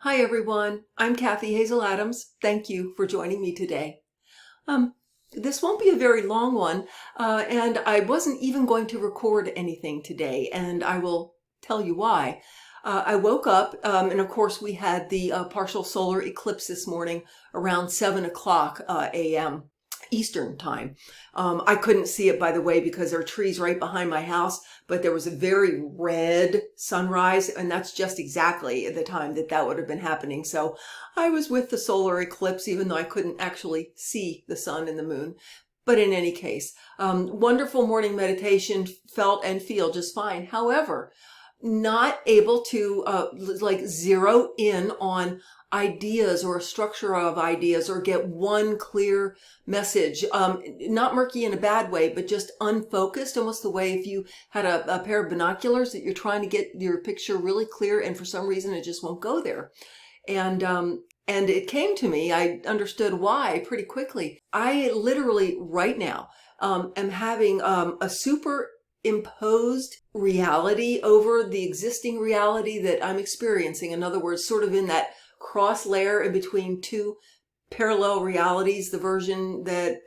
Hi everyone, I'm Kathy Hazel Adams. Thank you for joining me today. This won't be a very long one, and I wasn't even going to record anything today, and I will tell you why. I woke up, and of course we had the partial solar eclipse this morning around 7 o'clock a.m. Eastern time. I couldn't see it, by the way, because there are trees right behind my house, but there was a very red sunrise, and that's just exactly the time that would have been happening. So I was with the solar eclipse, even though I couldn't actually see the sun and the moon. But in any case, wonderful morning meditation, felt and feel just fine. However, not able to zero in on ideas or a structure of ideas or get one clear message, not murky in a bad way, but just unfocused, almost the way if you had a pair of binoculars that you're trying to get your picture really clear and for some reason it just won't go there. And it came to me, I understood why pretty quickly. I literally right now am having a superimposed reality over the existing reality that I'm experiencing. In other words, sort of in that cross layer in between two parallel realities, the version that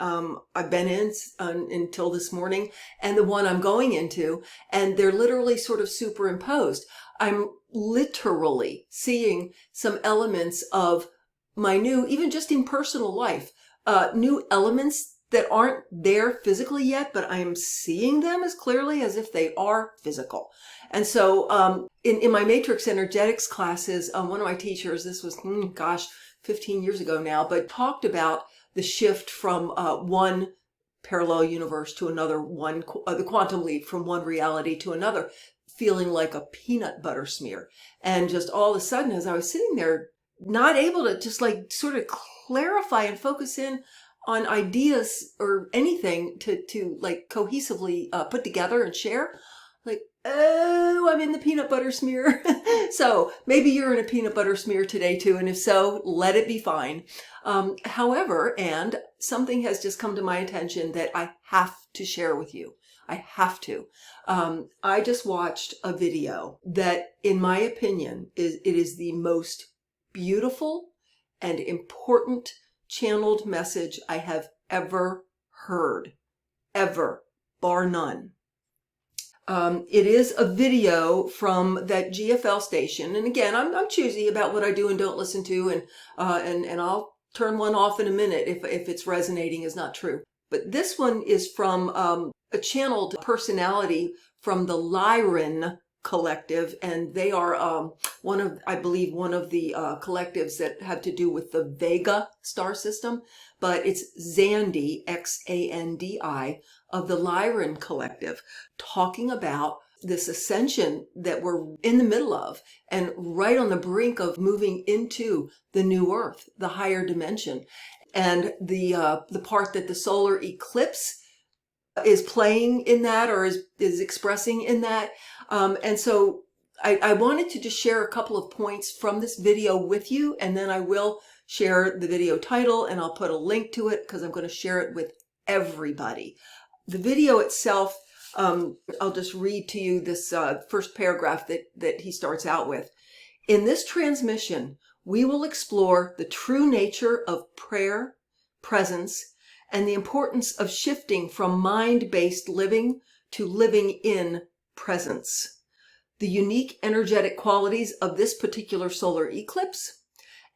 I've been in until this morning and the one I'm going into, and they're literally sort of superimposed. I'm literally seeing some elements of my new, even just in personal life, new elements that aren't there physically yet, but I am seeing them as clearly as if they are physical. And so in my matrix energetics classes, one of my teachers, this was, 15 years ago now, but talked about the shift from one parallel universe to another, the quantum leap from one reality to another, feeling like a peanut butter smear. And just all of a sudden, as I was sitting there, not able to just like sort of clarify and focus in on ideas or anything to like cohesively put together and share, like, oh, I'm in the peanut butter smear. So maybe you're in a peanut butter smear today too, and if so, let it be fine. However, and something has just come to my attention that I have to share with you. I have to. I just watched a video that, in my opinion, it is the most beautiful and important channeled message I have ever heard, ever, bar none. It is a video from that GFL station, and again, I'm choosy about what I do and don't listen to, and I'll turn one off in a minute if it's resonating is not true. But this one is from a channeled personality from the Lyran collective, and they are I believe one of the collectives that have to do with the Vega star system, but it's Xandi, Xandi, of the Lyran collective, talking about this ascension that we're in the middle of and right on the brink of moving into the new earth, the higher dimension. And the part that the solar eclipse is playing in that, or is expressing in that. And so I wanted to just share a couple of points from this video with you, and then I will share the video title and I'll put a link to it because I'm going to share it with everybody. The video itself, I'll just read to you this first paragraph that he starts out with. In this transmission, we will explore the true nature of prayer, presence, and the importance of shifting from mind-based living to living in presence, the unique energetic qualities of this particular solar eclipse,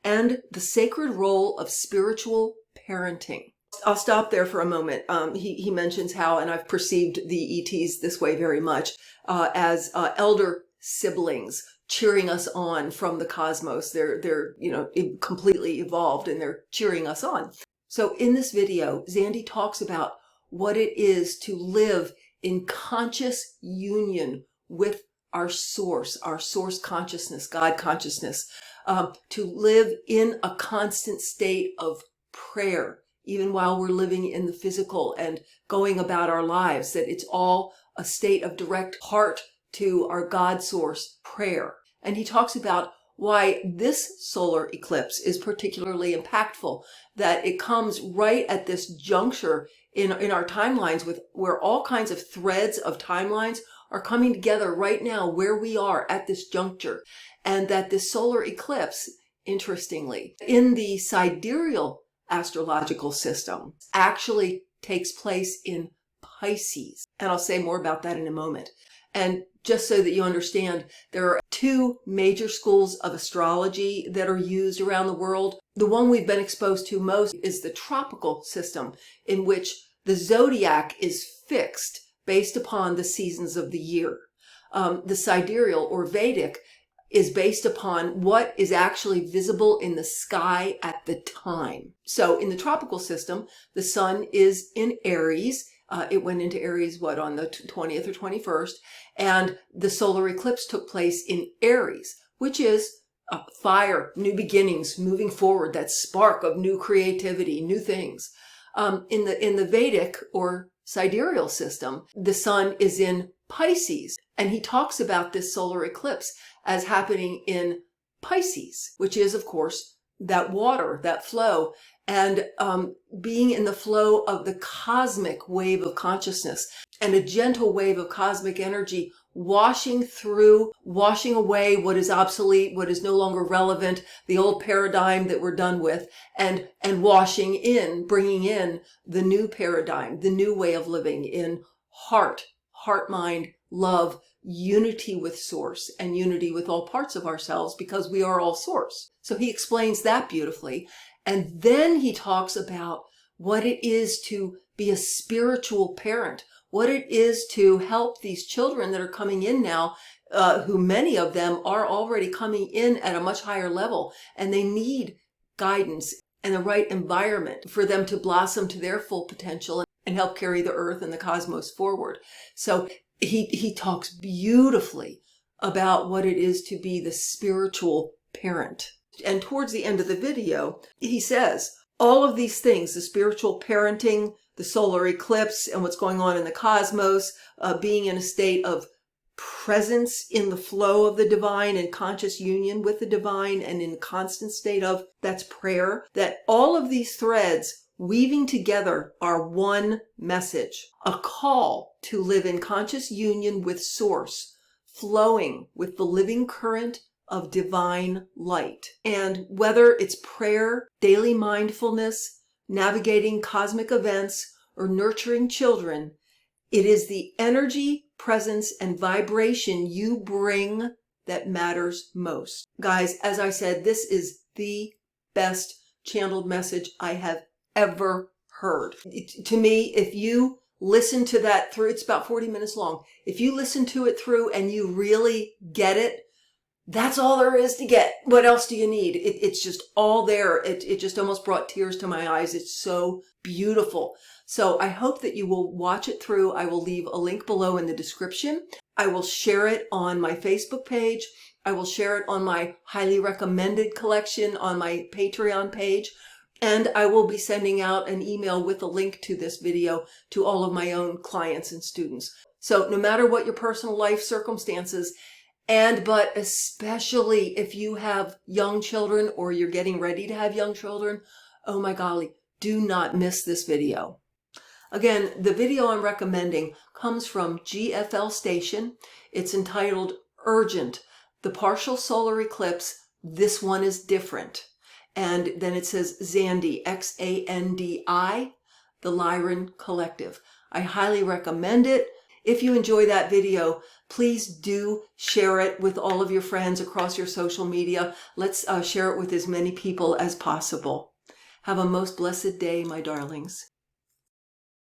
and the sacred role of spiritual parenting. I'll stop there for a moment. He mentions how, and I've perceived the ETs this way very much, as elder siblings cheering us on from the cosmos. They're completely evolved and they're cheering us on. So in this video, Xandi talks about what it is to live in conscious union with our source consciousness, God consciousness, to live in a constant state of prayer, even while we're living in the physical and going about our lives, that it's all a state of direct heart to our God source prayer. And he talks about why this solar eclipse is particularly impactful, that it comes right at this juncture in our timelines where all kinds of threads of timelines are coming together right now where we are at this juncture, and that this solar eclipse interestingly, in the sidereal astrological system, actually takes place in Pisces. And I'll say more about that in a moment. And just so that you understand, there are two major schools of astrology that are used around the world. The one we've been exposed to most is the tropical system, in which the zodiac is fixed based upon the seasons of the year. The sidereal or Vedic is based upon what is actually visible in the sky at the time. So in the tropical system, the sun is in Aries. It went into Aries, on the 20th or 21st? And the solar eclipse took place in Aries, which is fire, new beginnings, moving forward, that spark of new creativity, new things. In the Vedic or sidereal system, the sun is in Pisces. And he talks about this solar eclipse as happening in Pisces, which is, of course, that water, that flow, and being in the flow of the cosmic wave of consciousness, and a gentle wave of cosmic energy washing through, washing away what is obsolete, what is no longer relevant, the old paradigm that we're done with, and washing in, bringing in the new paradigm, the new way of living in heart, mind, love, unity with source, and unity with all parts of ourselves, because we are all source. So he explains that beautifully. And then he talks about what it is to be a spiritual parent, what it is to help these children that are coming in now, who many of them are already coming in at a much higher level, and they need guidance and the right environment for them to blossom to their full potential and help carry the earth and the cosmos forward. So he talks beautifully about what it is to be the spiritual parent. And towards the end of the video, he says, all of these things, the spiritual parenting, the solar eclipse, and what's going on in the cosmos, being in a state of presence in the flow of the divine and conscious union with the divine, and in constant state of, that's prayer, that all of these threads weaving together are one message, a call to live in conscious union with source, flowing with the living current of divine light. And whether it's prayer, daily mindfulness, navigating cosmic events, or nurturing children, it is the energy, presence, and vibration you bring that matters most. Guys, as I said, this is the best channeled message I have ever heard. To me, if you listen to that through, it's about 40 minutes long. If you listen to it through and you really get it, that's all there is to get. What else do you need? It's just all there. It just almost brought tears to my eyes. It's so beautiful. So I hope that you will watch it through. I will leave a link below in the description. I will share it on my Facebook page. I will share it on my highly recommended collection on my Patreon page. And I will be sending out an email with a link to this video to all of my own clients and students. So no matter what your personal life circumstances, but especially if you have young children or you're getting ready to have young children, oh my golly, do not miss this video. Again, the video I'm recommending comes from GFL Station. It's entitled Urgent, the Partial Solar Eclipse. This one is different. And then it says Xandi, X-A-N-D-I, the Lyran Collective. I highly recommend it. If you enjoy that video, please do share it with all of your friends across your social media. Let's share it with as many people as possible. Have a most blessed day, my darlings.